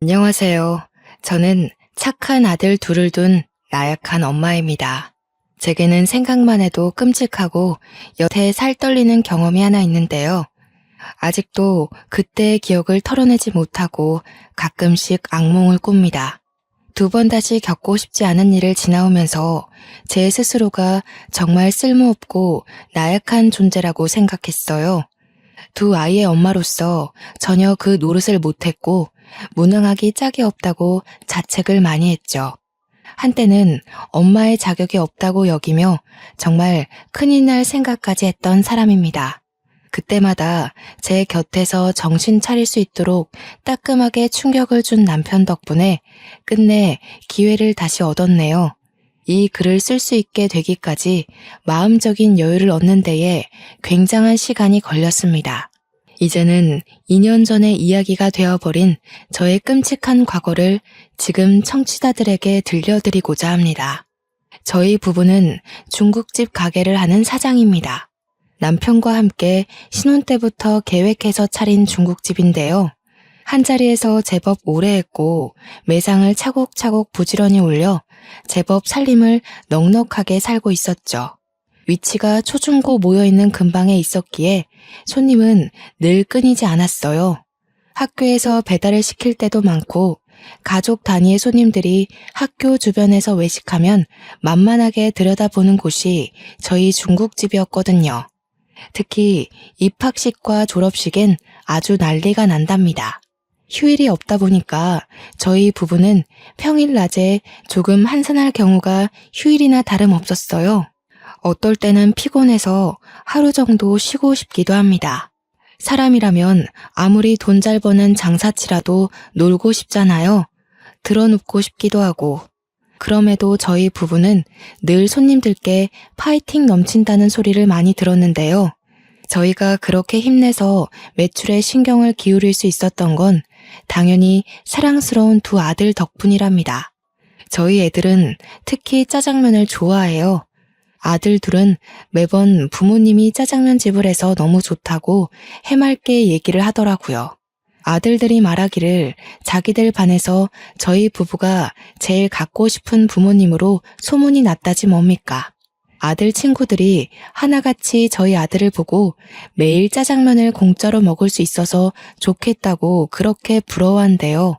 안녕하세요. 저는 착한 아들 둘을 둔 나약한 엄마입니다. 제게는 생각만 해도 끔찍하고 여태 살 떨리는 경험이 하나 있는데요. 아직도 그때의 기억을 털어내지 못하고 가끔씩 악몽을 꿉니다. 두 번 다시 겪고 싶지 않은 일을 지나오면서 제 스스로가 정말 쓸모없고 나약한 존재라고 생각했어요. 두 아이의 엄마로서 전혀 그 노릇을 못했고 무능하기 짝이 없다고 자책을 많이 했죠. 한때는 엄마의 자격이 없다고 여기며 정말 큰일 날 생각까지 했던 사람입니다. 그때마다 제 곁에서 정신 차릴 수 있도록 따끔하게 충격을 준 남편 덕분에 끝내 기회를 다시 얻었네요. 이 글을 쓸 수 있게 되기까지 마음적인 여유를 얻는 데에 굉장한 시간이 걸렸습니다. 이제는 2년 전의 이야기가 되어버린 저의 끔찍한 과거를 지금 청취자들에게 들려드리고자 합니다. 저희 부부는 중국집 가게를 하는 사장입니다. 남편과 함께 신혼 때부터 계획해서 차린 중국집인데요. 한자리에서 제법 오래 했고 매상을 차곡차곡 부지런히 올려 제법 살림을 넉넉하게 살고 있었죠. 위치가 초중고 모여있는 근방에 있었기에 손님은 늘 끊이지 않았어요. 학교에서 배달을 시킬 때도 많고 가족 단위의 손님들이 학교 주변에서 외식하면 만만하게 들여다보는 곳이 저희 중국집이었거든요. 특히 입학식과 졸업식엔 아주 난리가 난답니다. 휴일이 없다 보니까 저희 부부는 평일 낮에 조금 한산할 경우가 휴일이나 다름없었어요. 어떨 때는 피곤해서 하루 정도 쉬고 싶기도 합니다. 사람이라면 아무리 돈 잘 버는 장사치라도 놀고 싶잖아요. 드러눕고 싶기도 하고. 그럼에도 저희 부부는 늘 손님들께 파이팅 넘친다는 소리를 많이 들었는데요. 저희가 그렇게 힘내서 매출에 신경을 기울일 수 있었던 건 당연히 사랑스러운 두 아들 덕분이랍니다. 저희 애들은 특히 짜장면을 좋아해요. 아들 둘은 매번 부모님이 짜장면 집을 해서 너무 좋다고 해맑게 얘기를 하더라고요. 아들들이 말하기를 자기들 반에서 저희 부부가 제일 갖고 싶은 부모님으로 소문이 났다지 뭡니까. 아들 친구들이 하나같이 저희 아들을 보고 매일 짜장면을 공짜로 먹을 수 있어서 좋겠다고 그렇게 부러워한대요.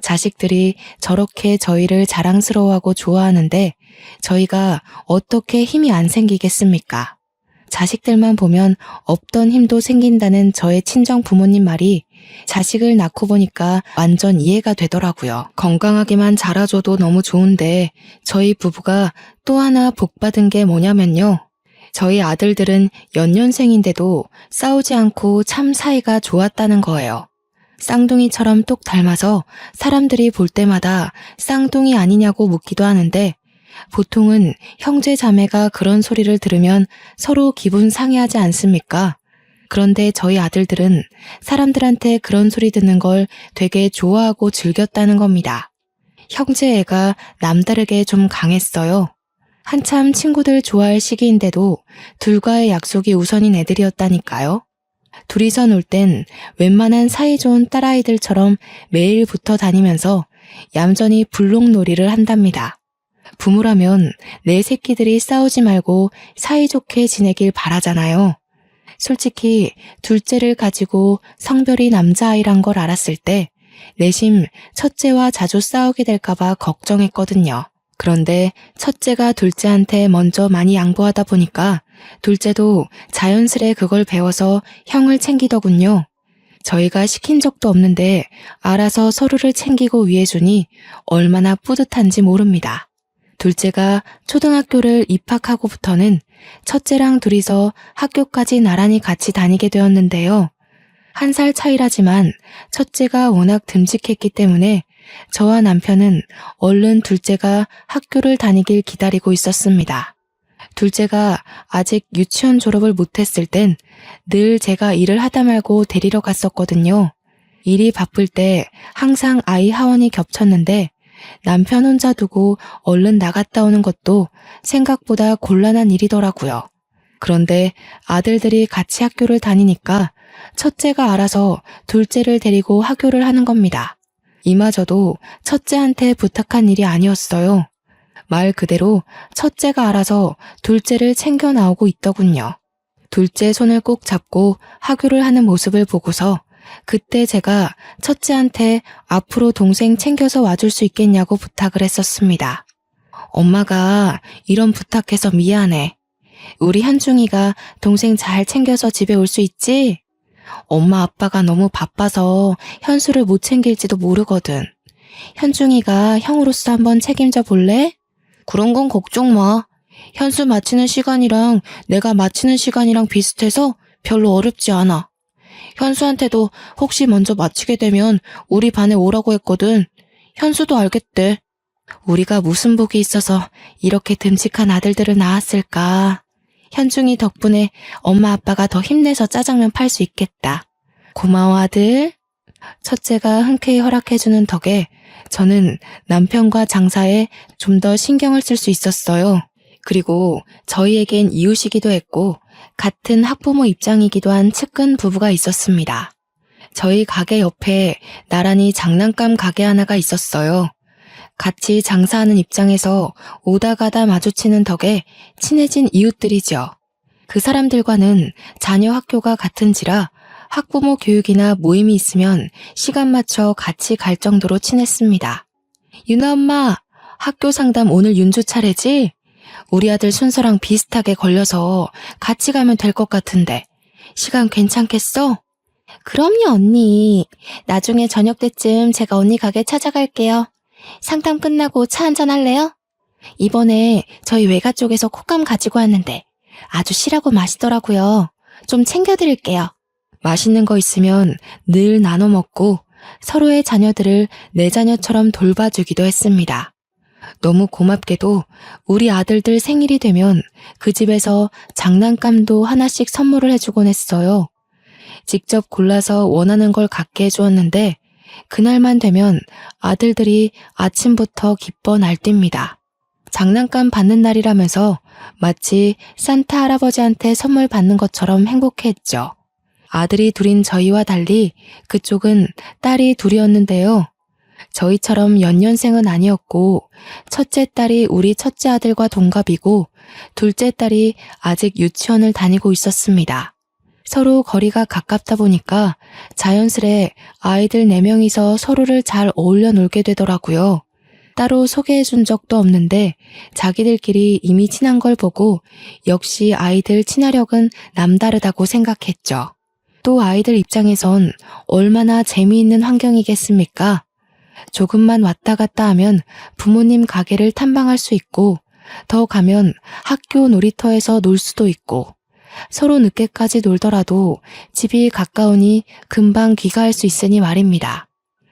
자식들이 저렇게 저희를 자랑스러워하고 좋아하는데 저희가 어떻게 힘이 안 생기겠습니까? 자식들만 보면 없던 힘도 생긴다는 저의 친정 부모님 말이 자식을 낳고 보니까 완전 이해가 되더라고요. 건강하게만 자라줘도 너무 좋은데 저희 부부가 또 하나 복받은 게 뭐냐면요. 저희 아들들은 연년생인데도 싸우지 않고 참 사이가 좋았다는 거예요. 쌍둥이처럼 똑 닮아서 사람들이 볼 때마다 쌍둥이 아니냐고 묻기도 하는데 보통은 형제 자매가 그런 소리를 들으면 서로 기분 상해하지 않습니까? 그런데 저희 아들들은 사람들한테 그런 소리 듣는 걸 되게 좋아하고 즐겼다는 겁니다. 형제 애가 남다르게 좀 강했어요. 한참 친구들 좋아할 시기인데도 둘과의 약속이 우선인 애들이었다니까요. 둘이서 놀 땐 웬만한 사이좋은 딸아이들처럼 매일 붙어 다니면서 얌전히 불록놀이를 한답니다. 부모라면 내 새끼들이 싸우지 말고 사이좋게 지내길 바라잖아요. 솔직히 둘째를 가지고 성별이 남자아이란 걸 알았을 때 내심 첫째와 자주 싸우게 될까봐 걱정했거든요. 그런데 첫째가 둘째한테 먼저 많이 양보하다 보니까 둘째도 자연스레 그걸 배워서 형을 챙기더군요. 저희가 시킨 적도 없는데 알아서 서로를 챙기고 위해주니 얼마나 뿌듯한지 모릅니다. 둘째가 초등학교를 입학하고부터는 첫째랑 둘이서 학교까지 나란히 같이 다니게 되었는데요. 1살 차이라지만 첫째가 워낙 듬직했기 때문에 저와 남편은 얼른 둘째가 학교를 다니길 기다리고 있었습니다. 둘째가 아직 유치원 졸업을 못했을 땐 늘 제가 일을 하다 말고 데리러 갔었거든요. 일이 바쁠 때 항상 아이 하원이 겹쳤는데 남편 혼자 두고 얼른 나갔다 오는 것도 생각보다 곤란한 일이더라고요. 그런데 아들들이 같이 학교를 다니니까 첫째가 알아서 둘째를 데리고 학교를 하는 겁니다. 이마저도 첫째한테 부탁한 일이 아니었어요. 말 그대로 첫째가 알아서 둘째를 챙겨 나오고 있더군요. 둘째 손을 꼭 잡고 하교를 하는 모습을 보고서 그때 제가 첫째한테 앞으로 동생 챙겨서 와줄 수 있겠냐고 부탁을 했었습니다. 엄마가 이런 부탁해서 미안해. 우리 현중이가 동생 잘 챙겨서 집에 올 수 있지? 엄마 아빠가 너무 바빠서 현수를 못 챙길지도 모르거든. 현중이가 형으로서 한번 책임져 볼래? 그런 건 걱정 마. 현수 마치는 시간이랑 내가 마치는 시간이랑 비슷해서 별로 어렵지 않아. 현수한테도 혹시 먼저 마치게 되면 우리 반에 오라고 했거든. 현수도 알겠대. 우리가 무슨 복이 있어서 이렇게 듬직한 아들들을 낳았을까. 현중이 덕분에 엄마 아빠가 더 힘내서 짜장면 팔 수 있겠다. 고마워 아들. 첫째가 흔쾌히 허락해주는 덕에 저는 남편과 장사에 좀 더 신경을 쓸 수 있었어요. 그리고 저희에겐 이웃이기도 했고 같은 학부모 입장이기도 한 측근 부부가 있었습니다. 저희 가게 옆에 나란히 장난감 가게 하나가 있었어요. 같이 장사하는 입장에서 오다 가다 마주치는 덕에 친해진 이웃들이죠. 그 사람들과는 자녀 학교가 같은지라 학부모 교육이나 모임이 있으면 시간 맞춰 같이 갈 정도로 친했습니다. 유나 엄마, 학교 상담 오늘 윤주 차례지? 우리 아들 순서랑 비슷하게 걸려서 같이 가면 될 것 같은데 시간 괜찮겠어? 그럼요 언니. 나중에 저녁 때쯤 제가 언니 가게 찾아갈게요. 상담 끝나고 차 한잔 할래요? 이번에 저희 외가 쪽에서 콧감 가지고 왔는데 아주 실하고 맛있더라고요. 좀 챙겨드릴게요. 맛있는 거 있으면 늘 나눠 먹고 서로의 자녀들을 내 자녀처럼 돌봐주기도 했습니다. 너무 고맙게도 우리 아들들 생일이 되면 그 집에서 장난감도 하나씩 선물을 해주곤 했어요. 직접 골라서 원하는 걸 갖게 해주었는데 그날만 되면 아들들이 아침부터 기뻐 날뜁니다. 장난감 받는 날이라면서 마치 산타 할아버지한테 선물 받는 것처럼 행복해했죠. 아들이 둘인 저희와 달리 그쪽은 딸이 둘이었는데요. 저희처럼 연년생은 아니었고 첫째 딸이 우리 첫째 아들과 동갑이고 둘째 딸이 아직 유치원을 다니고 있었습니다. 서로 거리가 가깝다 보니까 자연스레 아이들 4명이서 서로를 잘 어울려 놀게 되더라고요. 따로 소개해 준 적도 없는데 자기들끼리 이미 친한 걸 보고 역시 아이들 친화력은 남다르다고 생각했죠. 또 아이들 입장에선 얼마나 재미있는 환경이겠습니까? 조금만 왔다 갔다 하면 부모님 가게를 탐방할 수 있고 더 가면 학교 놀이터에서 놀 수도 있고 서로 늦게까지 놀더라도 집이 가까우니 금방 귀가할 수 있으니 말입니다.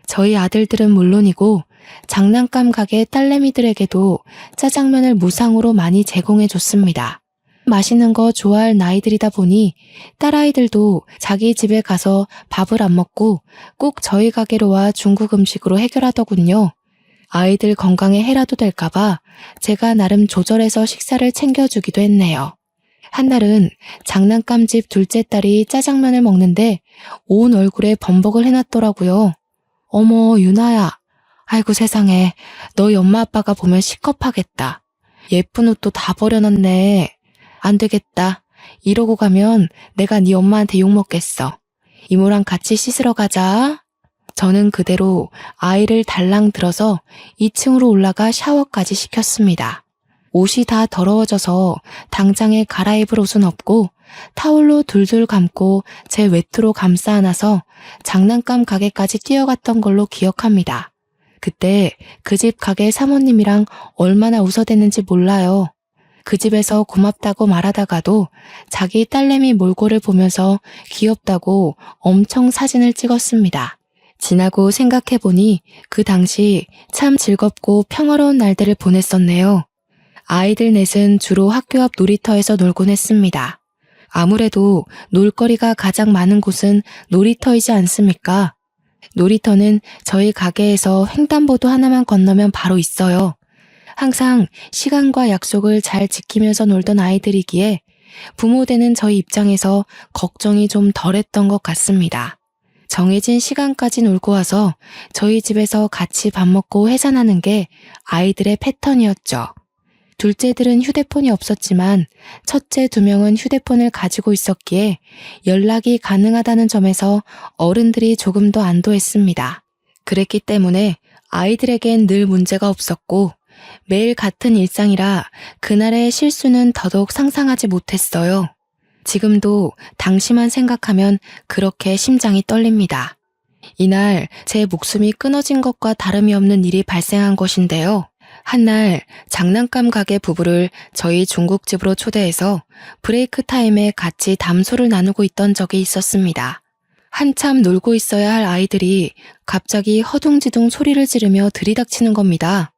저희 아들들은 물론이고 장난감 가게 딸내미들에게도 짜장면을 무상으로 많이 제공해 줬습니다. 맛있는 거 좋아할 나이들이다 보니 딸아이들도 자기 집에 가서 밥을 안 먹고 꼭 저희 가게로 와 중국 음식으로 해결하더군요. 아이들 건강에 해라도 될까봐 제가 나름 조절해서 식사를 챙겨주기도 했네요. 한날은 장난감집 둘째 딸이 짜장면을 먹는데 온 얼굴에 범벅을 해놨더라고요. 어머 유나야. 아이고 세상에 너희 엄마 아빠가 보면 시겁하겠다. 예쁜 옷도 다 버려놨네. 안 되겠다. 이러고 가면 내가 네 엄마한테 욕먹겠어. 이모랑 같이 씻으러 가자. 저는 그대로 아이를 달랑 들어서 2층으로 올라가 샤워까지 시켰습니다. 옷이 다 더러워져서 당장에 갈아입을 옷은 없고 타올로 둘둘 감고 제 외투로 감싸 안아서 장난감 가게까지 뛰어갔던 걸로 기억합니다. 그때 그 집 가게 사모님이랑 얼마나 웃어댔는지 몰라요. 그 집에서 고맙다고 말하다가도 자기 딸내미 몰골을 보면서 귀엽다고 엄청 사진을 찍었습니다. 지나고 생각해보니 그 당시 참 즐겁고 평화로운 날들을 보냈었네요. 아이들 넷은 주로 학교 앞 놀이터에서 놀곤 했습니다. 아무래도 놀거리가 가장 많은 곳은 놀이터이지 않습니까? 놀이터는 저희 가게에서 횡단보도 하나만 건너면 바로 있어요. 항상 시간과 약속을 잘 지키면서 놀던 아이들이기에 부모 되는 저희 입장에서 걱정이 좀 덜했던 것 같습니다. 정해진 시간까지 놀고 와서 저희 집에서 같이 밥 먹고 해산하는 게 아이들의 패턴이었죠. 둘째들은 휴대폰이 없었지만 첫째 2명은 휴대폰을 가지고 있었기에 연락이 가능하다는 점에서 어른들이 조금 더 안도했습니다. 그랬기 때문에 아이들에겐 늘 문제가 없었고 매일 같은 일상이라 그날의 실수는 더더욱 상상하지 못했어요. 지금도 당시만 생각하면 그렇게 심장이 떨립니다. 이날 제 목숨이 끊어진 것과 다름이 없는 일이 발생한 것인데요. 한날 장난감 가게 부부를 저희 중국집으로 초대해서 브레이크 타임에 같이 담소를 나누고 있던 적이 있었습니다. 한참 놀고 있어야 할 아이들이 갑자기 허둥지둥 소리를 지르며 들이닥치는 겁니다.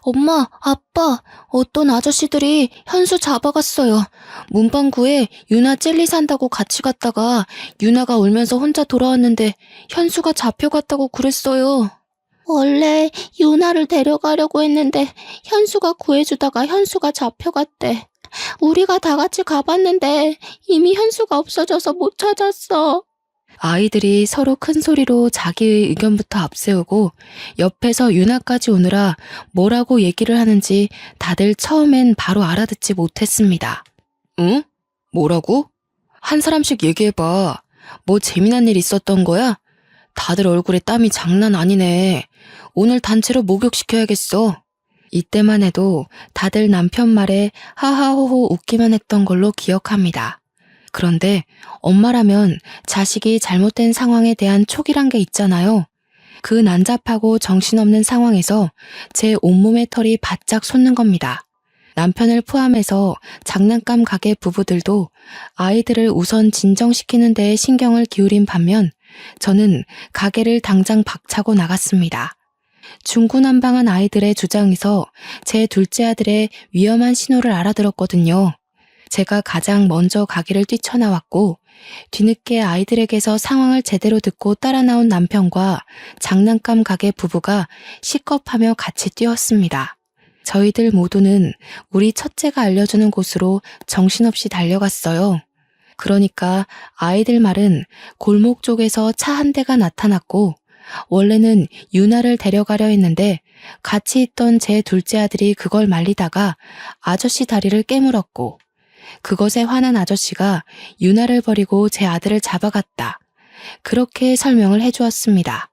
엄마, 아빠, 어떤 아저씨들이 현수 잡아갔어요. 문방구에 유나 젤리 산다고 같이 갔다가 유나가 울면서 혼자 돌아왔는데 현수가 잡혀갔다고 그랬어요. 원래 유나를 데려가려고 했는데 현수가 구해주다가 현수가 잡혀갔대. 우리가 다 같이 가봤는데 이미 현수가 없어져서 못 찾았어. 아이들이 서로 큰 소리로 자기의 의견부터 앞세우고 옆에서 유나까지 오느라 뭐라고 얘기를 하는지 다들 처음엔 바로 알아듣지 못했습니다. 응? 뭐라고? 한 사람씩 얘기해봐. 뭐 재미난 일 있었던 거야? 다들 얼굴에 땀이 장난 아니네. 오늘 단체로 목욕시켜야겠어. 이때만 해도 다들 남편 말에 하하호호 웃기만 했던 걸로 기억합니다. 그런데 엄마라면 자식이 잘못된 상황에 대한 촉이란 게 있잖아요. 그 난잡하고 정신없는 상황에서 제 온몸의 털이 바짝 솟는 겁니다. 남편을 포함해서 장난감 가게 부부들도 아이들을 우선 진정시키는 데에 신경을 기울인 반면 저는 가게를 당장 박차고 나갔습니다. 중구난방한 아이들의 주장에서 제 둘째 아들의 위험한 신호를 알아들었거든요. 제가 가장 먼저 가게를 뛰쳐나왔고 뒤늦게 아이들에게서 상황을 제대로 듣고 따라 나온 남편과 장난감 가게 부부가 시겁하며 같이 뛰었습니다. 저희들 모두는 우리 첫째가 알려주는 곳으로 정신없이 달려갔어요. 그러니까 아이들 말은 골목 쪽에서 차 한 대가 나타났고 원래는 유나를 데려가려 했는데 같이 있던 제 둘째 아들이 그걸 말리다가 아저씨 다리를 깨물었고 그것에 화난 아저씨가 유나를 버리고 제 아들을 잡아갔다. 그렇게 설명을 해주었습니다.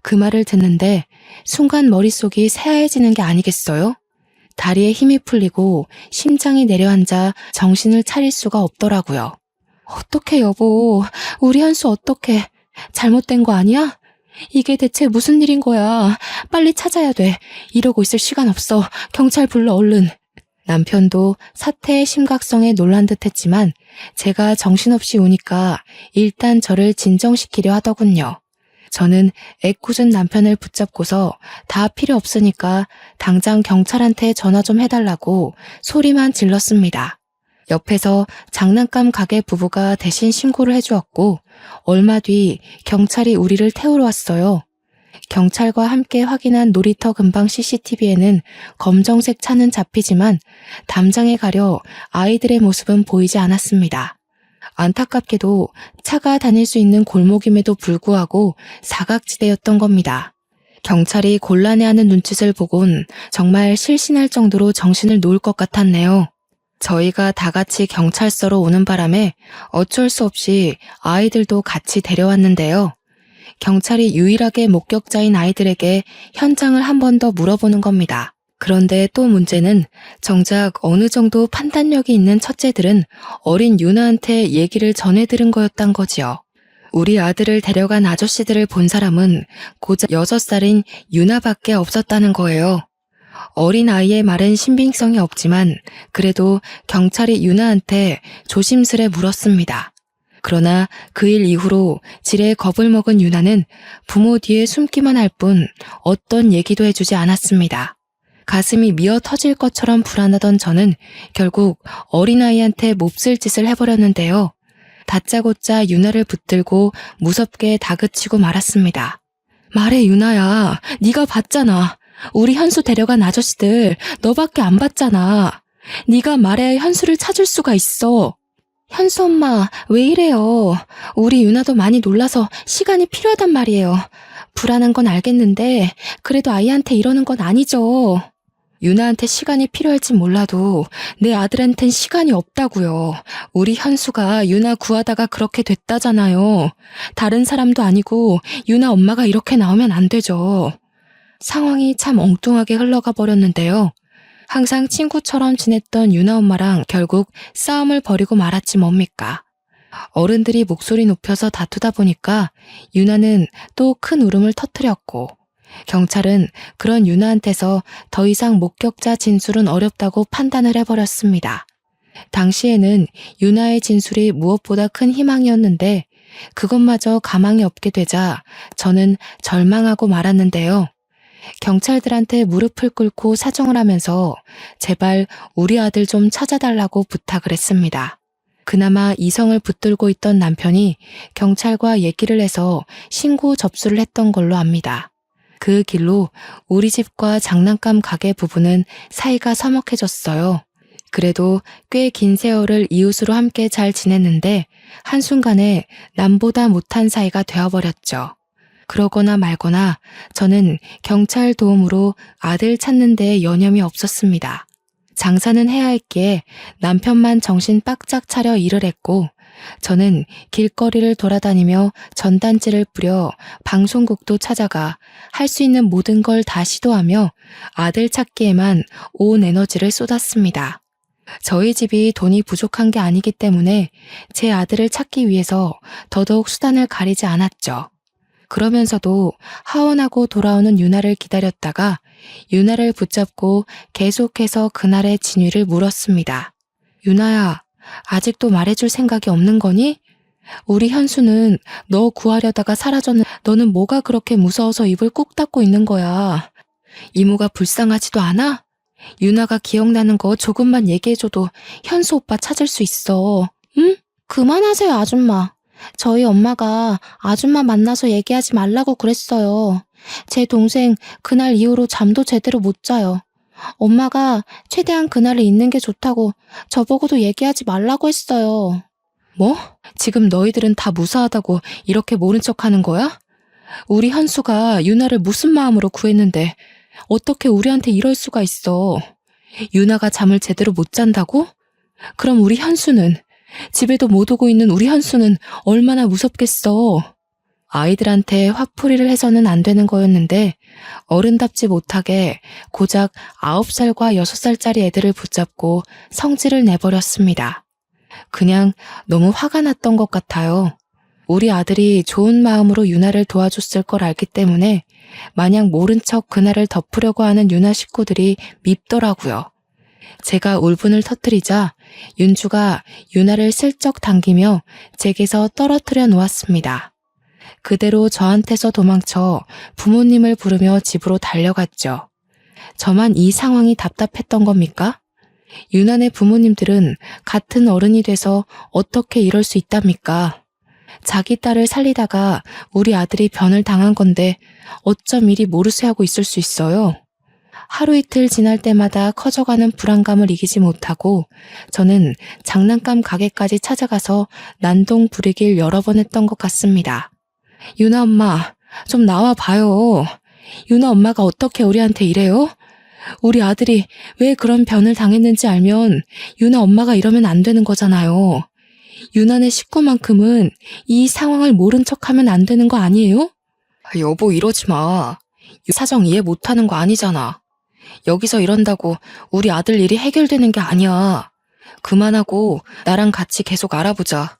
그 말을 듣는데 순간 머릿속이 새하얘지는 게 아니겠어요? 다리에 힘이 풀리고 심장이 내려앉아 정신을 차릴 수가 없더라고요. 어떡해 여보, 우리 현수 어떡해. 잘못된 거 아니야? 이게 대체 무슨 일인 거야. 빨리 찾아야 돼. 이러고 있을 시간 없어. 경찰 불러 얼른. 남편도 사태의 심각성에 놀란 듯 했지만 제가 정신없이 우니까 일단 저를 진정시키려 하더군요. 저는 애꿎은 남편을 붙잡고서 다 필요 없으니까 당장 경찰한테 전화 좀 해달라고 소리만 질렀습니다. 옆에서 장난감 가게 부부가 대신 신고를 해주었고 얼마 뒤 경찰이 우리를 태우러 왔어요. 경찰과 함께 확인한 놀이터 근방 CCTV에는 검정색 차는 잡히지만 담장에 가려 아이들의 모습은 보이지 않았습니다. 안타깝게도 차가 다닐 수 있는 골목임에도 불구하고 사각지대였던 겁니다. 경찰이 곤란해하는 눈짓을 보곤 정말 실신할 정도로 정신을 놓을 것 같았네요. 저희가 다 같이 경찰서로 오는 바람에 어쩔 수 없이 아이들도 같이 데려왔는데요. 경찰이 유일하게 목격자인 아이들에게 현장을 한 번 더 물어보는 겁니다. 그런데 또 문제는 정작 어느 정도 판단력이 있는 첫째들은 어린 유나한테 얘기를 전해 들은 거였단 거지요. 우리 아들을 데려간 아저씨들을 본 사람은 고작 6살인 유나밖에 없었다는 거예요. 어린 아이의 말은 신빙성이 없지만 그래도 경찰이 유나한테 조심스레 물었습니다. 그러나 그 일 이후로 지레 겁을 먹은 유나는 부모 뒤에 숨기만 할 뿐 어떤 얘기도 해주지 않았습니다. 가슴이 미어 터질 것처럼 불안하던 저는 결국 어린아이한테 몹쓸 짓을 해버렸는데요. 다짜고짜 유나를 붙들고 무섭게 다그치고 말았습니다. 말해 유나야, 네가 봤잖아. 우리 현수 데려간 아저씨들 너밖에 안 봤잖아. 네가 말해야 현수를 찾을 수가 있어. 현수 엄마, 왜 이래요? 우리 유나도 많이 놀라서 시간이 필요하단 말이에요. 불안한 건 알겠는데, 그래도 아이한테 이러는 건 아니죠. 유나한테 시간이 필요할진 몰라도 내 아들한텐 시간이 없다고요. 우리 현수가 유나 구하다가 그렇게 됐다잖아요. 다른 사람도 아니고 유나 엄마가 이렇게 나오면 안 되죠. 상황이 참 엉뚱하게 흘러가 버렸는데요. 항상 친구처럼 지냈던 유나 엄마랑 결국 싸움을 벌이고 말았지 뭡니까. 어른들이 목소리 높여서 다투다 보니까 유나는 또 큰 울음을 터뜨렸고, 경찰은 그런 유나한테서 더 이상 목격자 진술은 어렵다고 판단을 해버렸습니다. 당시에는 유나의 진술이 무엇보다 큰 희망이었는데 그것마저 가망이 없게 되자 저는 절망하고 말았는데요. 경찰들한테 무릎을 꿇고 사정을 하면서 제발 우리 아들 좀 찾아달라고 부탁을 했습니다. 그나마 이성을 붙들고 있던 남편이 경찰과 얘기를 해서 신고 접수를 했던 걸로 압니다. 그 길로 우리 집과 장난감 가게 부부는 사이가 서먹해졌어요. 그래도 꽤 긴 세월을 이웃으로 함께 잘 지냈는데 한순간에 남보다 못한 사이가 되어버렸죠. 그러거나 말거나 저는 경찰 도움으로 아들 찾는 데 여념이 없었습니다. 장사는 해야 했기에 남편만 정신 바짝 차려 일을 했고, 저는 길거리를 돌아다니며 전단지를 뿌려 방송국도 찾아가 할 수 있는 모든 걸 다 시도하며 아들 찾기에만 온 에너지를 쏟았습니다. 저희 집이 돈이 부족한 게 아니기 때문에 제 아들을 찾기 위해서 더더욱 수단을 가리지 않았죠. 그러면서도 하원하고 돌아오는 유나를 기다렸다가 유나를 붙잡고 계속해서 그날의 진위를 물었습니다. 유나야, 아직도 말해줄 생각이 없는 거니? 우리 현수는 너 구하려다가 사라졌는데 너는 뭐가 그렇게 무서워서 입을 꾹 닫고 있는 거야? 이모가 불쌍하지도 않아? 유나가 기억나는 거 조금만 얘기해줘도 현수 오빠 찾을 수 있어. 응? 그만하세요, 아줌마. 저희 엄마가 아줌마 만나서 얘기하지 말라고 그랬어요. 제 동생 그날 이후로 잠도 제대로 못 자요. 엄마가 최대한 그날을 잊는 게 좋다고 저보고도 얘기하지 말라고 했어요. 뭐? 지금 너희들은 다 무사하다고 이렇게 모른 척하는 거야? 우리 현수가 유나를 무슨 마음으로 구했는데 어떻게 우리한테 이럴 수가 있어? 유나가 잠을 제대로 못 잔다고? 그럼 우리 현수는, 집에도 못 오고 있는 우리 현수는 얼마나 무섭겠어. 아이들한테 화풀이를 해서는 안 되는 거였는데 어른답지 못하게 고작 9살과 6살짜리 애들을 붙잡고 성질을 내버렸습니다. 그냥 너무 화가 났던 것 같아요. 우리 아들이 좋은 마음으로 유나를 도와줬을 걸 알기 때문에 마냥 모른 척 그날을 덮으려고 하는 유나 식구들이 밉더라고요. 제가 울분을 터뜨리자 윤주가 유나를 슬쩍 당기며 제게서 떨어뜨려 놓았습니다. 그대로 저한테서 도망쳐 부모님을 부르며 집으로 달려갔죠. 저만 이 상황이 답답했던 겁니까? 유나네 부모님들은 같은 어른이 돼서 어떻게 이럴 수 있답니까? 자기 딸을 살리다가 우리 아들이 변을 당한 건데 어쩜 이리 모르쇠하고 있을 수 있어요? 하루 이틀 지날 때마다 커져가는 불안감을 이기지 못하고 저는 장난감 가게까지 찾아가서 난동 부리길 여러 번 했던 것 같습니다. 유나 엄마, 좀 나와 봐요. 유나 엄마가 어떻게 우리한테 이래요? 우리 아들이 왜 그런 변을 당했는지 알면 유나 엄마가 이러면 안 되는 거잖아요. 유나네 식구만큼은 이 상황을 모른 척하면 안 되는 거 아니에요? 여보, 이러지 마. 사정 이해 못하는 거 아니잖아. 여기서 이런다고 우리 아들 일이 해결되는 게 아니야. 그만하고 나랑 같이 계속 알아보자.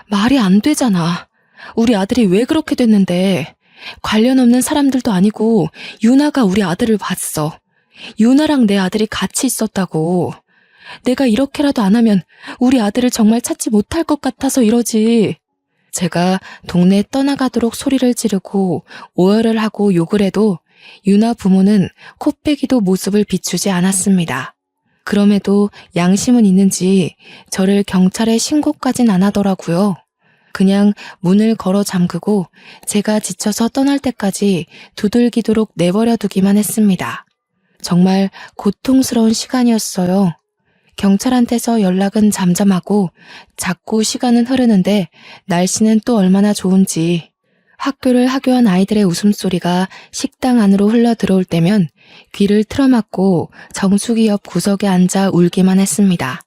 말이 안 되잖아. 우리 아들이 왜 그렇게 됐는데. 관련 없는 사람들도 아니고 유나가 우리 아들을 봤어. 유나랑 내 아들이 같이 있었다고. 내가 이렇게라도 안 하면 우리 아들을 정말 찾지 못할 것 같아서 이러지. 제가 동네에 떠나가도록 소리를 지르고 오열을 하고 욕을 해도 유나 부모는 코빼기도 모습을 비추지 않았습니다. 그럼에도 양심은 있는지 저를 경찰에 신고까진 안 하더라고요. 그냥 문을 걸어 잠그고 제가 지쳐서 떠날 때까지 두들기도록 내버려 두기만 했습니다. 정말 고통스러운 시간이었어요. 경찰한테서 연락은 잠잠하고 자꾸 시간은 흐르는데 날씨는 또 얼마나 좋은지. 학교를 하교한 아이들의 웃음소리가 식당 안으로 흘러 들어올 때면 귀를 틀어막고 정수기 옆 구석에 앉아 울기만 했습니다.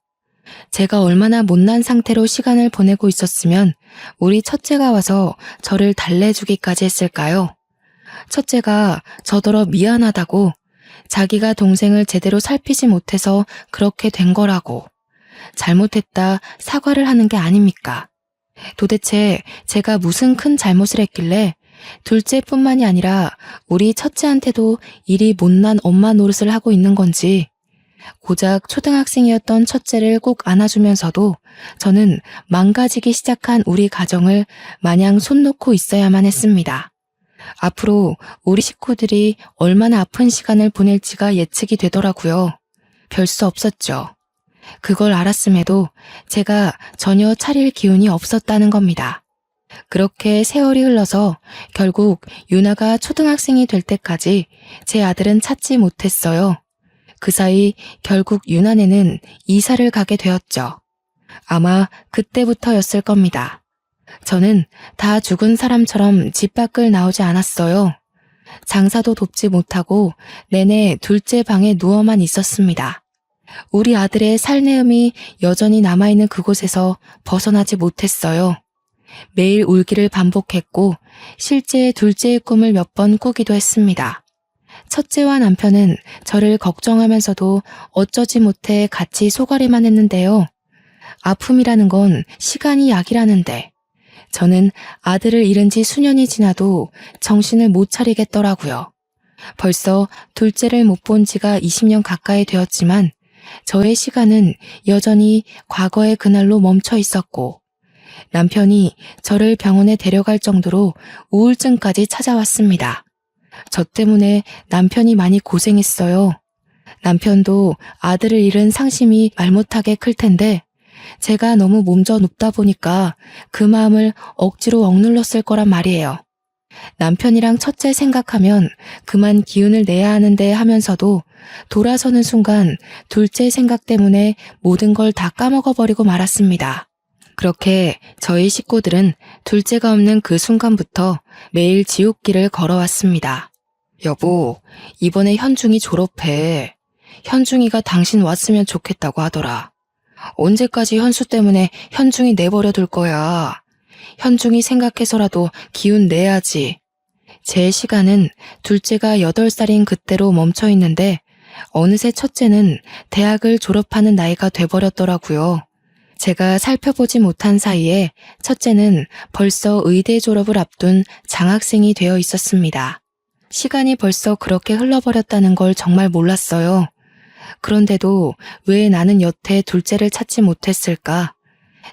제가 얼마나 못난 상태로 시간을 보내고 있었으면 우리 첫째가 와서 저를 달래주기까지 했을까요? 첫째가 저더러 미안하다고, 자기가 동생을 제대로 살피지 못해서 그렇게 된 거라고, 잘못했다 사과를 하는 게 아닙니까? 도대체 제가 무슨 큰 잘못을 했길래 둘째뿐만이 아니라 우리 첫째한테도 이리 못난 엄마 노릇을 하고 있는 건지. 고작 초등학생이었던 첫째를 꼭 안아주면서도 저는 망가지기 시작한 우리 가정을 마냥 손 놓고 있어야만 했습니다. 앞으로 우리 식구들이 얼마나 아픈 시간을 보낼지가 예측이 되더라고요. 별 수 없었죠. 그걸 알았음에도 제가 전혀 차릴 기운이 없었다는 겁니다. 그렇게 세월이 흘러서 결국 유나가 초등학생이 될 때까지 제 아들은 찾지 못했어요. 그 사이 결국 유나네는 이사를 가게 되었죠. 아마 그때부터였을 겁니다. 저는 다 죽은 사람처럼 집 밖을 나오지 않았어요. 장사도 돕지 못하고 내내 둘째 방에 누워만 있었습니다. 우리 아들의 살내음이 여전히 남아있는 그곳에서 벗어나지 못했어요. 매일 울기를 반복했고 실제 둘째의 꿈을 몇 번 꾸기도 했습니다. 첫째와 남편은 저를 걱정하면서도 어쩌지 못해 같이 소가리만 했는데요. 아픔이라는 건 시간이 약이라는데 저는 아들을 잃은 지 수년이 지나도 정신을 못 차리겠더라고요. 벌써 둘째를 못 본 지가 20년 가까이 되었지만 저의 시간은 여전히 과거의 그날로 멈춰 있었고 남편이 저를 병원에 데려갈 정도로 우울증까지 찾아왔습니다. 저 때문에 남편이 많이 고생했어요. 남편도 아들을 잃은 상심이 말 못하게 클 텐데 제가 너무 몸져 눕다 보니까 그 마음을 억지로 억눌렀을 거란 말이에요. 남편이랑 첫째 생각하면 그만 기운을 내야 하는데 하면서도 돌아서는 순간 둘째 생각 때문에 모든 걸 다 까먹어버리고 말았습니다. 그렇게 저희 식구들은 둘째가 없는 그 순간부터 매일 지옥길을 걸어왔습니다. 여보, 이번에 현중이 졸업해. 현중이가 당신 왔으면 좋겠다고 하더라. 언제까지 현수 때문에 현중이 내버려둘 거야. 현중이 생각해서라도 기운 내야지. 제 시간은 둘째가 8살인 그때로 멈춰 있는데 어느새 첫째는 대학을 졸업하는 나이가 돼버렸더라고요. 제가 살펴보지 못한 사이에 첫째는 벌써 의대 졸업을 앞둔 장학생이 되어 있었습니다. 시간이 벌써 그렇게 흘러버렸다는 걸 정말 몰랐어요. 그런데도 왜 나는 여태 둘째를 찾지 못했을까?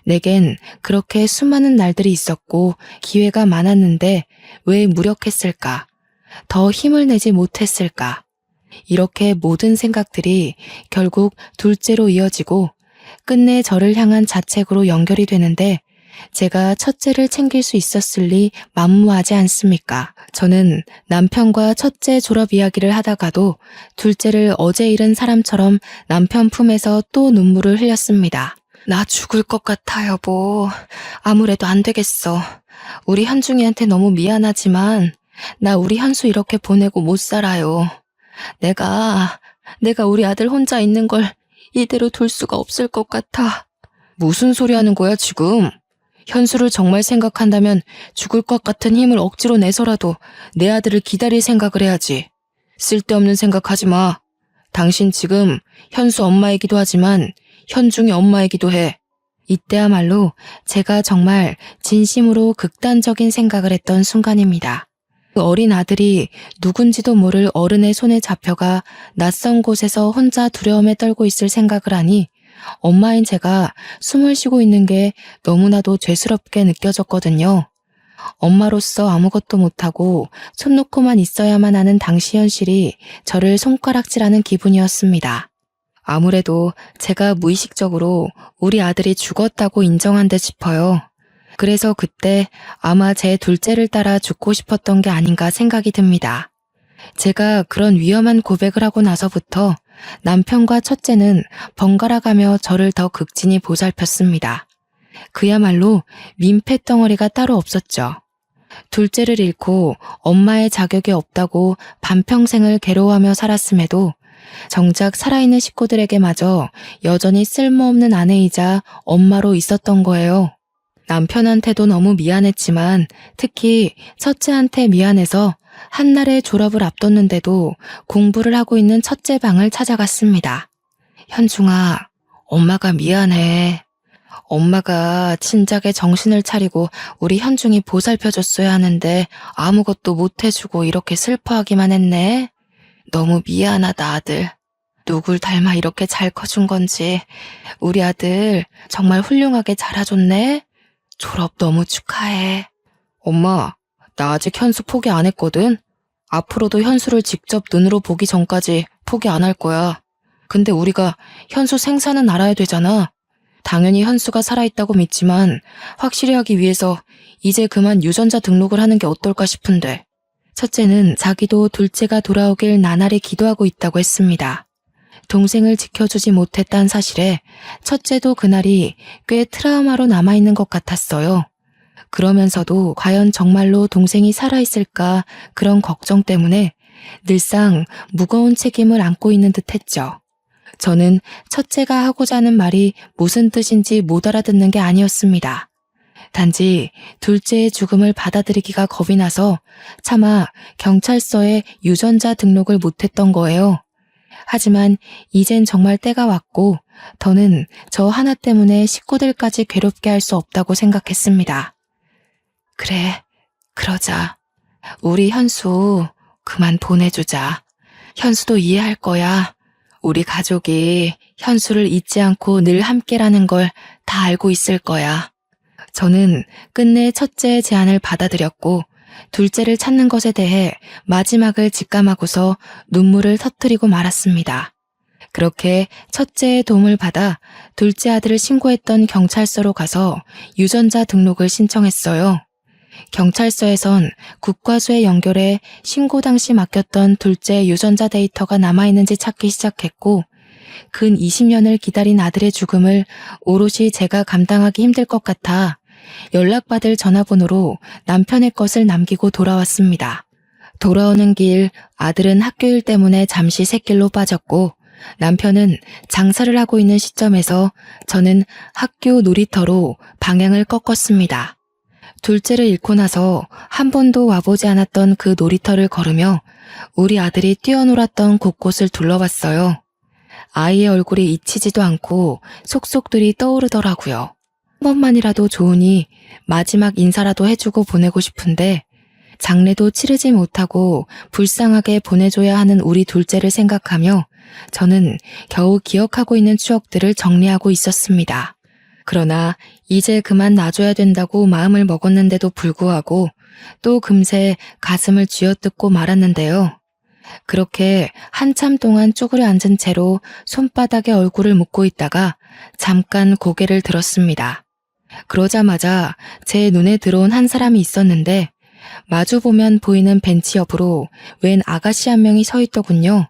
내겐 그렇게 수많은 날들이 있었고 기회가 많았는데 왜 무력했을까? 더 힘을 내지 못했을까? 이렇게 모든 생각들이 결국 둘째로 이어지고 끝내 저를 향한 자책으로 연결이 되는데 제가 첫째를 챙길 수 있었을 리 만무하지 않습니까? 저는 남편과 첫째 졸업 이야기를 하다가도 둘째를 어제 잃은 사람처럼 남편 품에서 또 눈물을 흘렸습니다. 나 죽을 것 같아, 여보. 아무래도 안 되겠어. 우리 현중이한테 너무 미안하지만 나 우리 현수 이렇게 보내고 못 살아요. 내가 우리 아들 혼자 있는 걸 이대로 둘 수가 없을 것 같아. 무슨 소리 하는 거야, 지금? 현수를 정말 생각한다면 죽을 것 같은 힘을 억지로 내서라도 내 아들을 기다릴 생각을 해야지. 쓸데없는 생각하지 마. 당신 지금 현수 엄마이기도 하지만 현중이 엄마이기도 해. 이때야말로 제가 정말 진심으로 극단적인 생각을 했던 순간입니다. 그 어린 아들이 누군지도 모를 어른의 손에 잡혀가 낯선 곳에서 혼자 두려움에 떨고 있을 생각을 하니 엄마인 제가 숨을 쉬고 있는 게 너무나도 죄스럽게 느껴졌거든요. 엄마로서 아무것도 못하고 손 놓고만 있어야만 하는 당시 현실이 저를 손가락질하는 기분이었습니다. 아무래도 제가 무의식적으로 우리 아들이 죽었다고 인정한 듯 싶어요. 그래서 그때 아마 제 둘째를 따라 죽고 싶었던 게 아닌가 생각이 듭니다. 제가 그런 위험한 고백을 하고 나서부터 남편과 첫째는 번갈아가며 저를 더 극진히 보살폈습니다. 그야말로 민폐덩어리가 따로 없었죠. 둘째를 잃고 엄마의 자격이 없다고 반평생을 괴로워하며 살았음에도 정작 살아있는 식구들에게마저 여전히 쓸모없는 아내이자 엄마로 있었던 거예요. 남편한테도 너무 미안했지만 특히 첫째한테 미안해서 한날의 졸업을 앞뒀는데도 공부를 하고 있는 첫째 방을 찾아갔습니다. 현중아, 엄마가 미안해. 엄마가 진작에 정신을 차리고 우리 현중이 보살펴줬어야 하는데 아무것도 못해주고 이렇게 슬퍼하기만 했네. 너무 미안하다, 아들. 누굴 닮아 이렇게 잘 커준 건지. 우리 아들 정말 훌륭하게 자라줬네. 졸업 너무 축하해. 엄마, 나 아직 현수 포기 안 했거든. 앞으로도 현수를 직접 눈으로 보기 전까지 포기 안 할 거야. 근데 우리가 현수 생사는 알아야 되잖아. 당연히 현수가 살아있다고 믿지만 확실히 하기 위해서 이제 그만 유전자 등록을 하는 게 어떨까 싶은데. 첫째는 자기도 둘째가 돌아오길 나날이 기도하고 있다고 했습니다. 동생을 지켜주지 못했다는 사실에 첫째도 그날이 꽤 트라우마로 남아있는 것 같았어요. 그러면서도 과연 정말로 동생이 살아있을까 그런 걱정 때문에 늘상 무거운 책임을 안고 있는 듯 했죠. 저는 첫째가 하고자 하는 말이 무슨 뜻인지 못 알아듣는 게 아니었습니다. 단지 둘째의 죽음을 받아들이기가 겁이 나서 차마 경찰서에 유전자 등록을 못했던 거예요. 하지만 이젠 정말 때가 왔고 더는 저 하나 때문에 식구들까지 괴롭게 할 수 없다고 생각했습니다. 그래, 그러자. 우리 현수 그만 보내주자. 현수도 이해할 거야. 우리 가족이 현수를 잊지 않고 늘 함께라는 걸 다 알고 있을 거야. 저는 끝내 첫째의 제안을 받아들였고 둘째를 찾는 것에 대해 마지막을 직감하고서 눈물을 터뜨리고 말았습니다. 그렇게 첫째의 도움을 받아 둘째 아들을 신고했던 경찰서로 가서 유전자 등록을 신청했어요. 경찰서에선 국과수에 연결해 신고 당시 맡겼던 둘째 유전자 데이터가 남아있는지 찾기 시작했고 근 20년을 기다린 아들의 죽음을 오롯이 제가 감당하기 힘들 것 같아 연락받을 전화번호로 남편의 것을 남기고 돌아왔습니다. 돌아오는 길 아들은 학교 일 때문에 잠시 샛길로 빠졌고 남편은 장사를 하고 있는 시점에서 저는 학교 놀이터로 방향을 꺾었습니다. 둘째를 잃고 나서 한 번도 와보지 않았던 그 놀이터를 걸으며 우리 아들이 뛰어놀았던 곳곳을 둘러봤어요. 아이의 얼굴이 잊히지도 않고 속속들이 떠오르더라고요. 한 번만이라도 좋으니 마지막 인사라도 해주고 보내고 싶은데 장례도 치르지 못하고 불쌍하게 보내줘야 하는 우리 둘째를 생각하며 저는 겨우 기억하고 있는 추억들을 정리하고 있었습니다. 그러나 이제 그만 놔줘야 된다고 마음을 먹었는데도 불구하고 또 금세 가슴을 쥐어뜯고 말았는데요. 그렇게 한참 동안 쭈그려 앉은 채로 손바닥에 얼굴을 묻고 있다가 잠깐 고개를 들었습니다. 그러자마자 제 눈에 들어온 한 사람이 있었는데 마주보면 보이는 벤치 옆으로 웬 아가씨 한 명이 서 있더군요.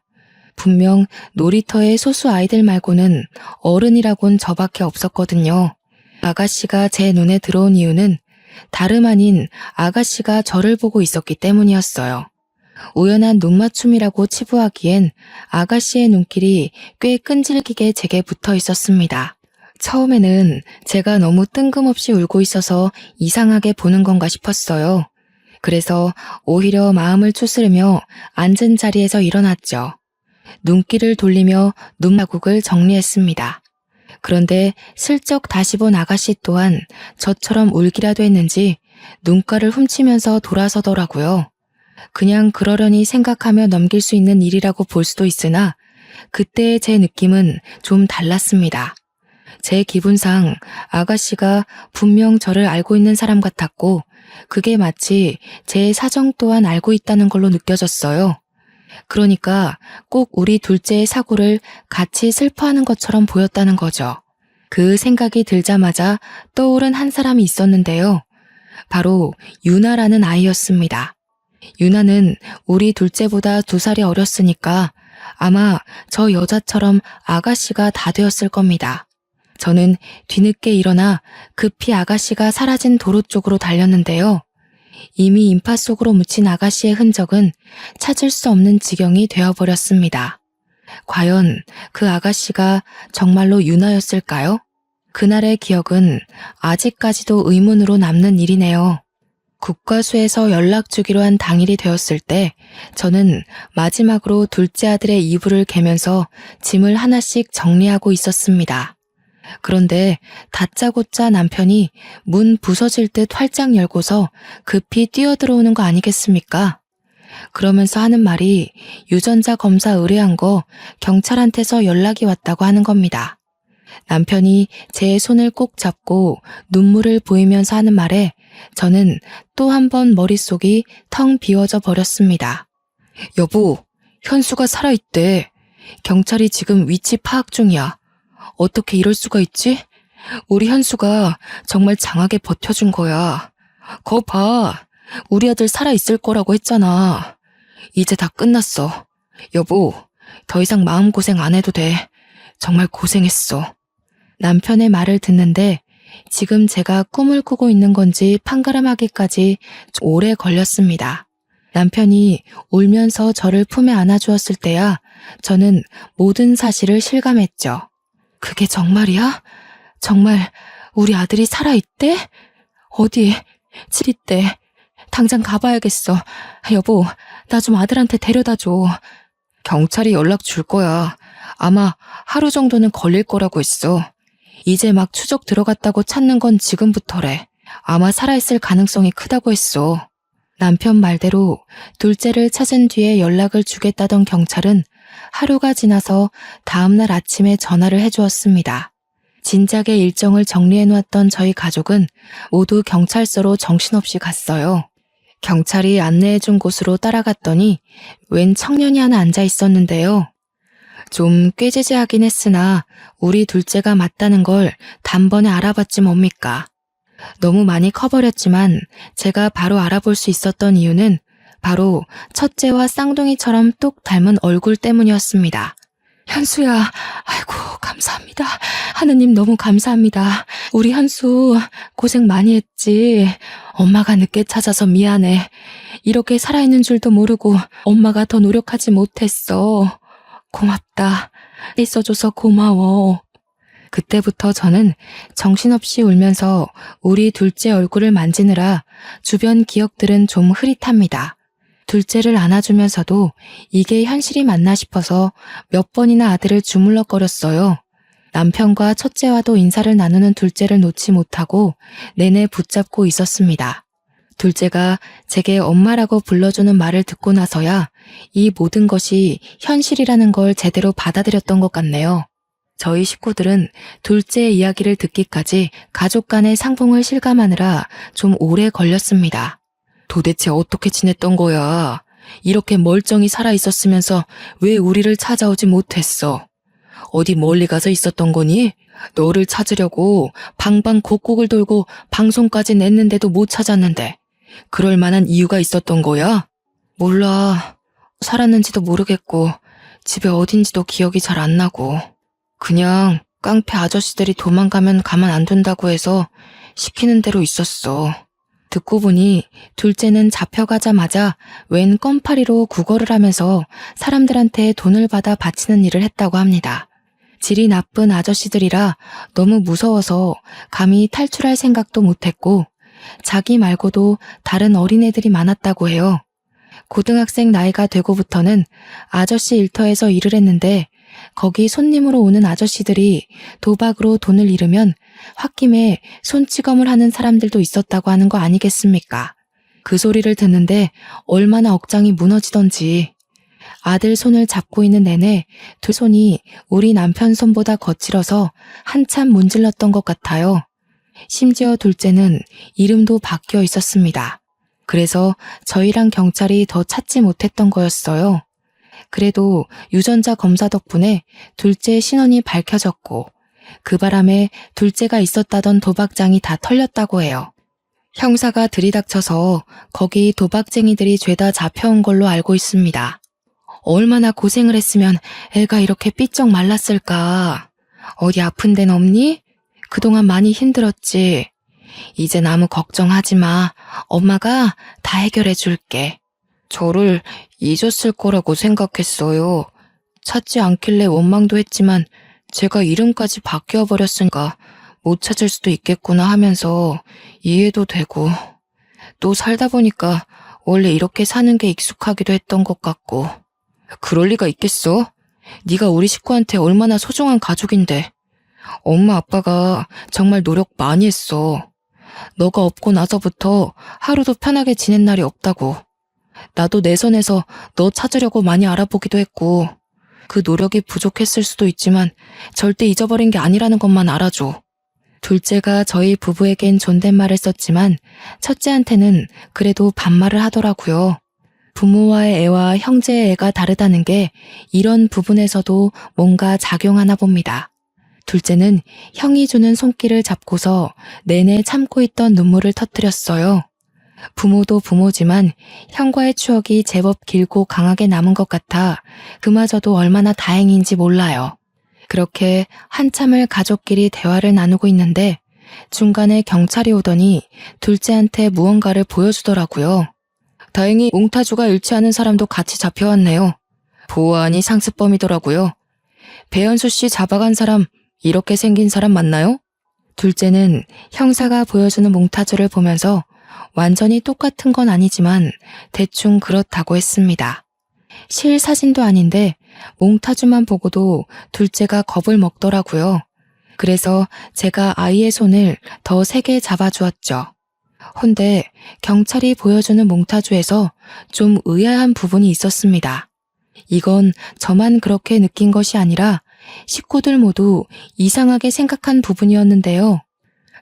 분명 놀이터의 소수 아이들 말고는 어른이라곤 저밖에 없었거든요. 아가씨가 제 눈에 들어온 이유는 다름 아닌 아가씨가 저를 보고 있었기 때문이었어요. 우연한 눈맞춤이라고 치부하기엔 아가씨의 눈길이 꽤 끈질기게 제게 붙어 있었습니다. 처음에는 제가 너무 뜬금없이 울고 있어서 이상하게 보는 건가 싶었어요. 그래서 오히려 마음을 추스르며 앉은 자리에서 일어났죠. 눈길을 돌리며 눈마국을 정리했습니다. 그런데 슬쩍 다시 본 아가씨 또한 저처럼 울기라도 했는지 눈가를 훔치면서 돌아서더라고요. 그냥 그러려니 생각하며 넘길 수 있는 일이라고 볼 수도 있으나 그때의 제 느낌은 좀 달랐습니다. 제 기분상 아가씨가 분명 저를 알고 있는 사람 같았고 그게 마치 제 사정 또한 알고 있다는 걸로 느껴졌어요. 그러니까 꼭 우리 둘째의 사고를 같이 슬퍼하는 것처럼 보였다는 거죠. 그 생각이 들자마자 떠오른 한 사람이 있었는데요. 바로 유나라는 아이였습니다. 유나는 우리 둘째보다 2살이 어렸으니까 아마 저 여자처럼 아가씨가 다 되었을 겁니다. 저는 뒤늦게 일어나 급히 아가씨가 사라진 도로 쪽으로 달렸는데요. 이미 인파 속으로 묻힌 아가씨의 흔적은 찾을 수 없는 지경이 되어버렸습니다. 과연 그 아가씨가 정말로 유나였을까요? 그날의 기억은 아직까지도 의문으로 남는 일이네요. 국과수에서 연락 주기로 한 당일이 되었을 때 저는 마지막으로 둘째 아들의 이불을 개면서 짐을 하나씩 정리하고 있었습니다. 그런데 다짜고짜 남편이 문 부서질 듯 활짝 열고서 급히 뛰어들어오는 거 아니겠습니까? 그러면서 하는 말이 유전자 검사 의뢰한 거 경찰한테서 연락이 왔다고 하는 겁니다. 남편이 제 손을 꼭 잡고 눈물을 보이면서 하는 말에 저는 또 한 번 머릿속이 텅 비워져 버렸습니다. 여보, 현수가 살아있대. 경찰이 지금 위치 파악 중이야. 어떻게 이럴 수가 있지? 우리 현수가 정말 장하게 버텨준 거야. 거 봐. 우리 아들 살아있을 거라고 했잖아. 이제 다 끝났어. 여보, 더 이상 마음고생 안 해도 돼. 정말 고생했어. 남편의 말을 듣는데 지금 제가 꿈을 꾸고 있는 건지 판가름하기까지 오래 걸렸습니다. 남편이 울면서 저를 품에 안아주었을 때야 저는 모든 사실을 실감했죠. 그게 정말이야? 정말 우리 아들이 살아있대? 어디? 치리대. 당장 가봐야겠어. 여보, 나 좀 아들한테 데려다줘. 경찰이 연락 줄 거야. 아마 하루 정도는 걸릴 거라고 했어. 이제 막 추적 들어갔다고 찾는 건 지금부터래. 아마 살아있을 가능성이 크다고 했어. 남편 말대로 둘째를 찾은 뒤에 연락을 주겠다던 경찰은 하루가 지나서 다음날 아침에 전화를 해주었습니다. 진작에 일정을 정리해놓았던 저희 가족은 모두 경찰서로 정신없이 갔어요. 경찰이 안내해준 곳으로 따라갔더니 웬 청년이 하나 앉아 있었는데요. 좀 꾀지지하긴 했으나 우리 둘째가 맞다는 걸 단번에 알아봤지 뭡니까. 너무 많이 커버렸지만 제가 바로 알아볼 수 있었던 이유는 바로 첫째와 쌍둥이처럼 똑 닮은 얼굴 때문이었습니다. 현수야, 아이고 감사합니다. 하느님 너무 감사합니다. 우리 현수 고생 많이 했지. 엄마가 늦게 찾아서 미안해. 이렇게 살아있는 줄도 모르고 엄마가 더 노력하지 못했어. 고맙다. 있어줘서 고마워. 그때부터 저는 정신없이 울면서 우리 둘째 얼굴을 만지느라 주변 기억들은 좀 흐릿합니다. 둘째를 안아주면서도 이게 현실이 맞나 싶어서 몇 번이나 아들을 주물럭거렸어요. 남편과 첫째와도 인사를 나누는 둘째를 놓지 못하고 내내 붙잡고 있었습니다. 둘째가 제게 엄마라고 불러주는 말을 듣고 나서야 이 모든 것이 현실이라는 걸 제대로 받아들였던 것 같네요. 저희 식구들은 둘째의 이야기를 듣기까지 가족 간의 상봉을 실감하느라 좀 오래 걸렸습니다. 도대체 어떻게 지냈던 거야? 이렇게 멀쩡히 살아있었으면서 왜 우리를 찾아오지 못했어? 어디 멀리 가서 있었던 거니? 너를 찾으려고 방방곡곡을 돌고 방송까지 냈는데도 못 찾았는데 그럴 만한 이유가 있었던 거야? 몰라. 살았는지도 모르겠고 집에 어딘지도 기억이 잘 안 나고 그냥 깡패 아저씨들이 도망가면 가만 안 둔다고 해서 시키는 대로 있었어. 듣고 보니 둘째는 잡혀가자마자 웬 껌파리로 구걸을 하면서 사람들한테 돈을 받아 바치는 일을 했다고 합니다. 질이 나쁜 아저씨들이라 너무 무서워서 감히 탈출할 생각도 못했고 자기 말고도 다른 어린애들이 많았다고 해요. 고등학생 나이가 되고부터는 아저씨 일터에서 일을 했는데 거기 손님으로 오는 아저씨들이 도박으로 돈을 잃으면 홧김에 손찌검을 하는 사람들도 있었다고 하는 거 아니겠습니까? 그 소리를 듣는데 얼마나 억장이 무너지던지. 아들 손을 잡고 있는 내내 두 손이 우리 남편 손보다 거칠어서 한참 문질렀던 것 같아요. 심지어 둘째는 이름도 바뀌어 있었습니다. 그래서 저희랑 경찰이 더 찾지 못했던 거였어요. 그래도 유전자 검사 덕분에 둘째의 신원이 밝혀졌고 그 바람에 둘째가 있었다던 도박장이 다 털렸다고 해요. 형사가 들이닥쳐서 거기 도박쟁이들이 죄다 잡혀온 걸로 알고 있습니다. 얼마나 고생을 했으면 애가 이렇게 삐쩍 말랐을까. 어디 아픈 데는 없니? 그동안 많이 힘들었지. 이젠 아무 걱정하지 마. 엄마가 다 해결해 줄게. 저를 잊었을 거라고 생각했어요. 찾지 않길래 원망도 했지만 제가 이름까지 바뀌어 버렸으니까 못 찾을 수도 있겠구나 하면서 이해도 되고, 또 살다 보니까 원래 이렇게 사는 게 익숙하기도 했던 것 같고. 그럴 리가 있겠어? 네가 우리 식구한테 얼마나 소중한 가족인데. 엄마 아빠가 정말 노력 많이 했어. 너가 없고 나서부터 하루도 편하게 지낸 날이 없다고. 나도 내 선에서 너 찾으려고 많이 알아보기도 했고, 그 노력이 부족했을 수도 있지만 절대 잊어버린 게 아니라는 것만 알아줘. 둘째가 저희 부부에겐 존댓말을 썼지만 첫째한테는 그래도 반말을 하더라고요. 부모와의 애와 형제의 애가 다르다는 게 이런 부분에서도 뭔가 작용하나 봅니다. 둘째는 형이 주는 손길을 잡고서 내내 참고 있던 눈물을 터뜨렸어요. 부모도 부모지만 형과의 추억이 제법 길고 강하게 남은 것 같아 그마저도 얼마나 다행인지 몰라요. 그렇게 한참을 가족끼리 대화를 나누고 있는데 중간에 경찰이 오더니 둘째한테 무언가를 보여주더라고요. 다행히 몽타주가 잃지 않은 사람도 같이 잡혀왔네요. 보안이 상습범이더라고요. 배현수 씨 잡아간 사람 이렇게 생긴 사람 맞나요? 둘째는 형사가 보여주는 몽타주를 보면서 완전히 똑같은 건 아니지만 대충 그렇다고 했습니다. 실 사진도 아닌데 몽타주만 보고도 둘째가 겁을 먹더라고요. 그래서 제가 아이의 손을 더 세게 잡아주었죠. 헌데 경찰이 보여주는 몽타주에서 좀 의아한 부분이 있었습니다. 이건 저만 그렇게 느낀 것이 아니라 식구들 모두 이상하게 생각한 부분이었는데요.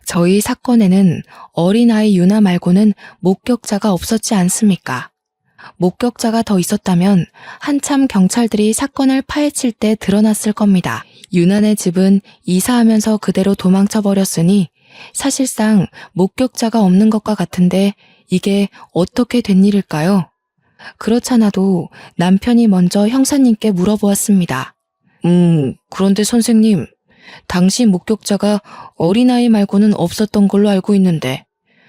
저희 사건에는 어린아이 유나 말고는 목격자가 없었지 않습니까? 목격자가 더 있었다면 한참 경찰들이 사건을 파헤칠 때 드러났을 겁니다. 유나네 집은 이사하면서 그대로 도망쳐 버렸으니 사실상 목격자가 없는 것과 같은데 이게 어떻게 된 일일까요? 그렇잖아도 남편이 먼저 형사님께 물어보았습니다. 그런데 선생님, 당시 목격자가 어린아이 말고는 없었던 걸로 알고 있는데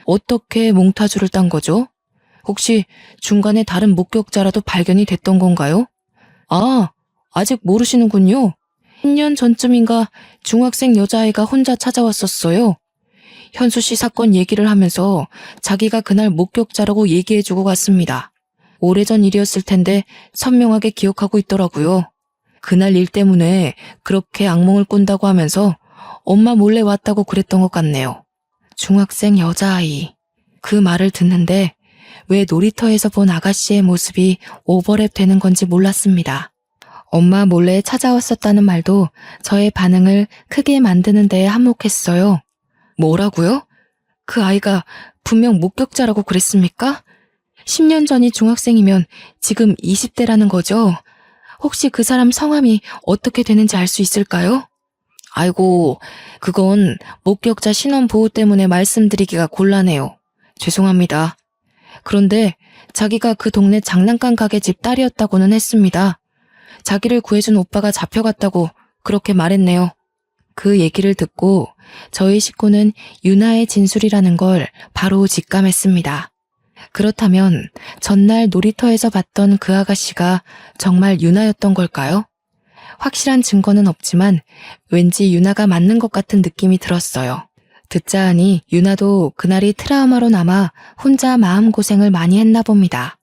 어떻게 몽타주를 딴 거죠? 혹시 중간에 다른 목격자라도 발견이 됐던 건가요? 아, 아직 모르시는군요. 10년 전쯤인가 중학생 여자아이가 혼자 찾아왔었어요. 현수 씨 사건 얘기를 하면서 자기가 그날 목격자라고 얘기해주고 갔습니다. 오래전 일이었을 텐데 선명하게 기억하고 있더라고요. 그날 일 때문에 그렇게 악몽을 꾼다고 하면서 엄마 몰래 왔다고 그랬던 것 같네요. 중학생 여자아이. 그 말을 듣는데 왜 놀이터에서 본 아가씨의 모습이 오버랩 되는 건지 몰랐습니다. 엄마 몰래 찾아왔었다는 말도 저의 반응을 크게 만드는 데에 한몫했어요. 뭐라고요? 그 아이가 분명 목격자라고 그랬습니까? 10년 전이 중학생이면 지금 20대라는 거죠? 혹시 그 사람 성함이 어떻게 되는지 알 수 있을까요? 아이고, 그건 목격자 신원 보호 때문에 말씀드리기가 곤란해요. 죄송합니다. 그런데 자기가 그 동네 장난감 가게 집 딸이었다고는 했습니다. 자기를 구해준 오빠가 잡혀갔다고 그렇게 말했네요. 그 얘기를 듣고 저희 식구는 유나의 진술이라는 걸 바로 직감했습니다. 그렇다면 전날 놀이터에서 봤던 그 아가씨가 정말 유나였던 걸까요? 확실한 증거는 없지만 왠지 유나가 맞는 것 같은 느낌이 들었어요. 듣자 하니 유나도 그날이 트라우마로 남아 혼자 마음고생을 많이 했나 봅니다.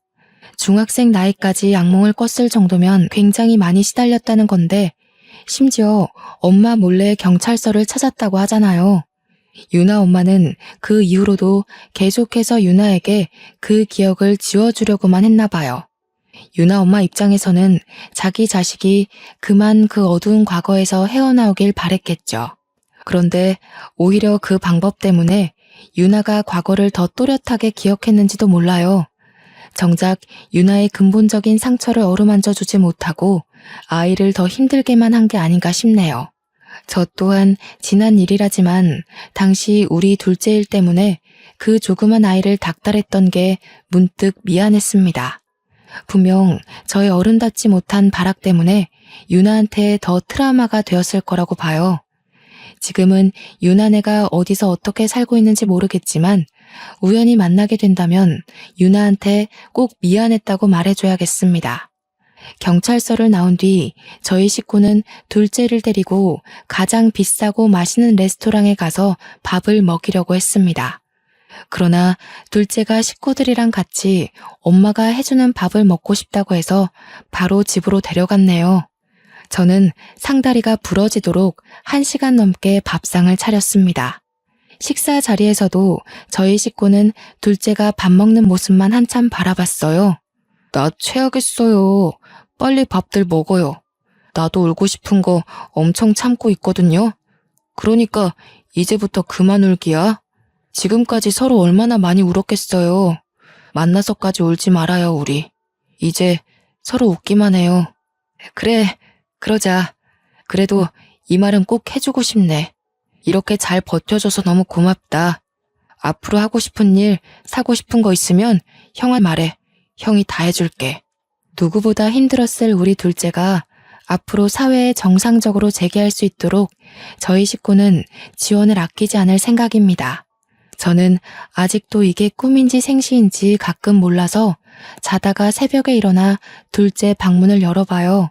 중학생 나이까지 악몽을 꿨을 정도면 굉장히 많이 시달렸다는 건데 심지어 엄마 몰래 경찰서를 찾았다고 하잖아요. 유나 엄마는 그 이후로도 계속해서 유나에게 그 기억을 지워주려고만 했나 봐요. 유나 엄마 입장에서는 자기 자식이 그만 그 어두운 과거에서 헤어나오길 바랬겠죠. 그런데 오히려 그 방법 때문에 유나가 과거를 더 또렷하게 기억했는지도 몰라요. 정작 유나의 근본적인 상처를 어루만져 주지 못하고 아이를 더 힘들게만 한 게 아닌가 싶네요. 저 또한 지난 일이라지만 당시 우리 둘째 일 때문에 그 조그만 아이를 닥달했던 게 문득 미안했습니다. 분명 저의 어른답지 못한 발악 때문에 유나한테 더 트라우마가 되었을 거라고 봐요. 지금은 유나네가 어디서 어떻게 살고 있는지 모르겠지만 우연히 만나게 된다면 유나한테 꼭 미안했다고 말해줘야겠습니다. 경찰서를 나온 뒤 저희 식구는 둘째를 데리고 가장 비싸고 맛있는 레스토랑에 가서 밥을 먹이려고 했습니다. 그러나 둘째가 식구들이랑 같이 엄마가 해주는 밥을 먹고 싶다고 해서 바로 집으로 데려갔네요. 저는 상다리가 부러지도록 1시간 넘게 밥상을 차렸습니다. 식사 자리에서도 저희 식구는 둘째가 밥 먹는 모습만 한참 바라봤어요. 나 체하겠어요. 빨리 밥들 먹어요. 나도 울고 싶은 거 엄청 참고 있거든요. 그러니까 이제부터 그만 울기야. 지금까지 서로 얼마나 많이 울었겠어요. 만나서까지 울지 말아요, 우리. 이제 서로 웃기만 해요. 그래, 그러자. 그래도 이 말은 꼭 해주고 싶네. 이렇게 잘 버텨줘서 너무 고맙다. 앞으로 하고 싶은 일, 사고 싶은 거 있으면 형아 말해. 형이 다 해줄게. 누구보다 힘들었을 우리 둘째가 앞으로 사회에 정상적으로 재기할 수 있도록 저희 식구는 지원을 아끼지 않을 생각입니다. 저는 아직도 이게 꿈인지 생시인지 가끔 몰라서 자다가 새벽에 일어나 둘째 방문을 열어봐요.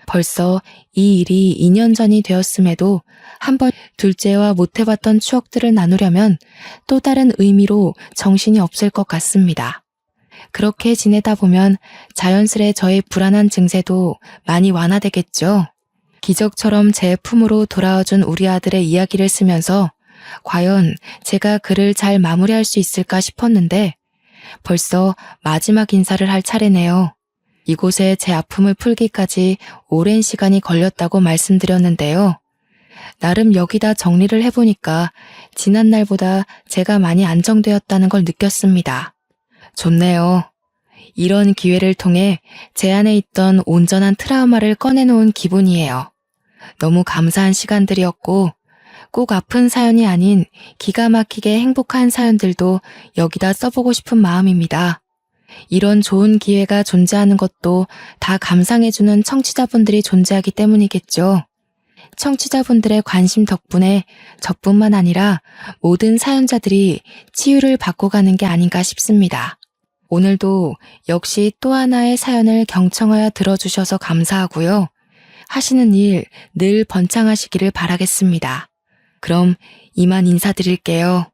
벌써 이 일이 2년 전이 되었음에도 한번 둘째와 못해봤던 추억들을 나누려면 또 다른 의미로 정신이 없을 것 같습니다. 그렇게 지내다 보면 자연스레 저의 불안한 증세도 많이 완화되겠죠. 기적처럼 제 품으로 돌아와준 우리 아들의 이야기를 쓰면서 과연 제가 글을 잘 마무리할 수 있을까 싶었는데 벌써 마지막 인사를 할 차례네요. 이곳에 제 아픔을 풀기까지 오랜 시간이 걸렸다고 말씀드렸는데요. 나름 여기다 정리를 해보니까 지난날보다 제가 많이 안정되었다는 걸 느꼈습니다. 좋네요. 이런 기회를 통해 제 안에 있던 온전한 트라우마를 꺼내놓은 기분이에요. 너무 감사한 시간들이었고 꼭 아픈 사연이 아닌 기가 막히게 행복한 사연들도 여기다 써보고 싶은 마음입니다. 이런 좋은 기회가 존재하는 것도 다 감상해주는 청취자분들이 존재하기 때문이겠죠. 청취자분들의 관심 덕분에 저뿐만 아니라 모든 사연자들이 치유를 받고 가는 게 아닌가 싶습니다. 오늘도 역시 또 하나의 사연을 경청하여 들어주셔서 감사하고요. 하시는 일 늘 번창하시기를 바라겠습니다. 그럼 이만 인사드릴게요.